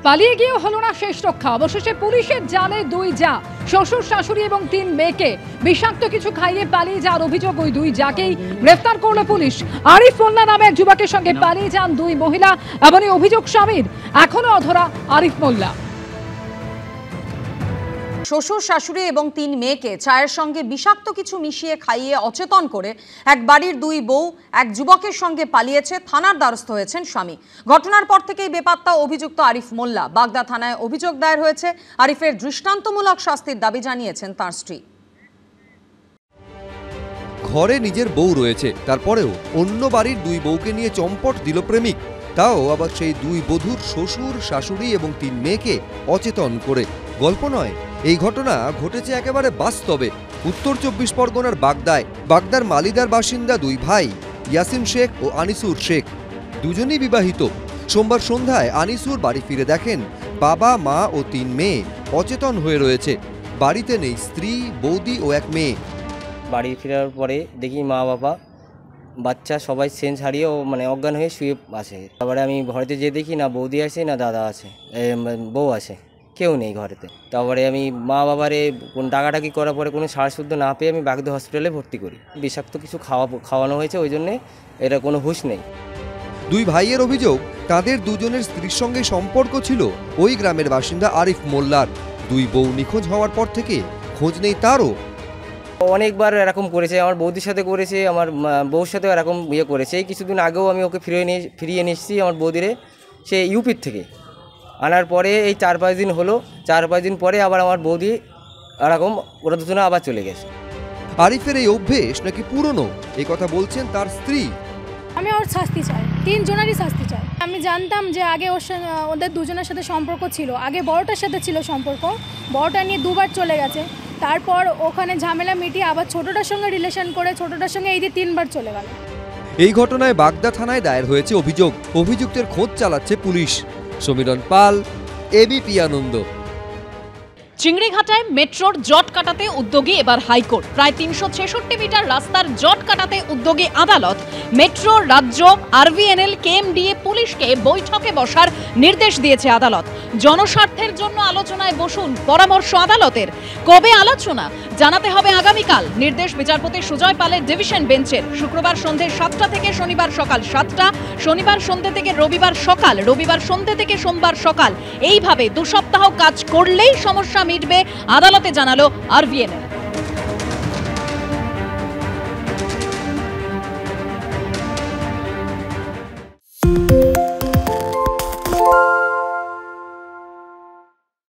পালিয়ে গিয়ে হলো না শেষ রক্ষা। অবশেষে পুলিশের জালে দুই জা, শ্বশুর শাশুড়ি এবং 3 মেয়েকে বিষাক্ত কিছু খাইয়ে পালিয়ে যাওয়ার অভিযোগ ওই দুই জাকেই গ্রেফতার করল পুলিশ। আরিফ মোল্লা নামে এক যুবকের সঙ্গে পালিয়ে যান দুই মহিলা এবং এই অভিযোগ স্বামীর, এখনো অধরা আরিফ মোল্লা। শ্বশুর শাশুড়ি এবং 3 মেয়েকে চায়ের সঙ্গে বিষাক্ত কিছু মিশিয়ে খাইয়ে অচেতন করে এক বাড়ির দুই বউ এক যুবকের সঙ্গে পালিয়েছে। থানার দ্বারস্থ হয়েছেন স্বামী। ঘটনার পর থেকেই বেপাত্তা অভিযুক্ত আরিফ মোল্লা। বাগদা থানায় অভিযোগ দায়ের হয়েছে। আরিফের দৃষ্টান্তমূলক শাস্তির দাবি জানিয়েছেন তার স্ত্রী। ঘরে নিজের বউ রয়েছে, তারপরেও অন্য বাড়ির দুই বউকে নিয়ে চম্পট দিল প্রেমিক, তাও আবার সেই দুই বধূর শ্বশুর শাশুড়ি এবং 3 মেয়েকে অচেতন করে। গল্প নয়, এই ঘটনা ঘটেছে একেবারে বাস্তবে উত্তর 24 পরগনার বাগদায়। বাগদার মালিদার বাসিন্দা দুই ভাই ইয়াসিন শেখ ও আনিসুর শেখ, দুজনই বিবাহিত। সোমবার সন্ধ্যায় আনিসুর বাড়ি ফিরে দেখেন বাবা, মা ও 3 মেয়ে অচেতন হয়ে রয়েছে। বাড়িতে নেই স্ত্রী, বৌদি ও এক মেয়ে। বাড়ি ফেরার পরে দেখি মা বাবা বাচ্চা সবাই সেন্স হারিয়ে অজ্ঞান হয়ে শুয়ে আছে। তারপরে আমি ঘরেতে যেয়ে দেখি না বৌদি আছে না দাদা আছে, বউ আছে, কেউ নেই ঘরেতে। তারপরে আমি মা বাবারে ডাকাডাকি করার পরে কোনো সারশুদ্ধ না পেয়ে আমি বাগদা হসপিটালে ভর্তি করি। বিষাক্ত কিছু খাওয়ানো হয়েছে, ওই জন্যে এটা কোনো হুঁশ নেই। দুই ভাইয়ের অভিযোগ, তাদের দুজনের স্ত্রীর সঙ্গে সম্পর্ক ছিল ওই গ্রামের বাসিন্দা আরিফ মোল্লার। দুই বউ নিখোঁজ হওয়ার পর থেকে খোঁজ নেই তারও। অনেকবার এরকম করেছে, আমার বৌদির সাথে করেছে, আমার বউর সাথেও এরকম করেছে। এই কিছুদিন আগেও আমি ওকে ফিরিয়ে নিয়ে এসেছি আমার বৌদিরে, সে ইউপির থেকে আনার পরে এই 4-5 দিন হলো। 4-5 দিন পরে আবার আমার বৌদি এরকম ওরা দুজনে আবার চলে গেছে। আরিফের এই অভ্যেস নাকি পুরনো, এই কথা বলছেন তার স্ত্রী। আমি ওর শাস্তি চাই, 3 জনেরই শাস্তি চাই। আমি জানতাম যে আগে ওদের দুজনের সাথে সম্পর্ক ছিল, আগে বড়টার সাথে ছিল সম্পর্ক, বড়টা নিয়ে 2বার চলে গেছে। তারপর ওখানে ঝামেলা মিটিয়ে আবার ছোটটার সঙ্গে রিলেশন করে ছোটটার সঙ্গে এই দিয়ে 3বার চলে গেল। এই ঘটনায় বাগদা থানায় দায়ের হয়েছে অভিযোগ। অভিযুক্তের খোঁজ চালাচ্ছে পুলিশ। সমীরণ পাল, এবিপি আনন্দ। চিংড়িঘাটায় মেট্রোর জট কাটাতে উদ্যোগী এবার হাইকোর্ট। প্রায় 366 মিটার রাস্তার জট কাটাতে উদ্যোগী আদালত। মেট্রো, রাজ্য, আরভিএনএল, কেএমডিএ পুলিশকে বৈঠকে বসার নির্দেশ দিয়েছে আদালত। জনস্বার্থের জন্য আলোচনায় বসুন, পরামর্শ আদালতের। কবে আলোচনা জানাতে হবে আগামীকাল। নির্দেশ বিচারপতি সুজয় পালের ডিভিশন বেঞ্চের। শুক্রবার সন্ধ্যে 7টা থেকে শনিবার সকাল 7টা, শনিবার সন্ধ্যে থেকে রবিবার সকাল, রবিবার সন্ধ্যে থেকে সোমবার সকাল। এইভাবে 2 সপ্তাহ কাজ করলেই সমস্যা মিটবে, আদালতে জানালো আরভিএনএল।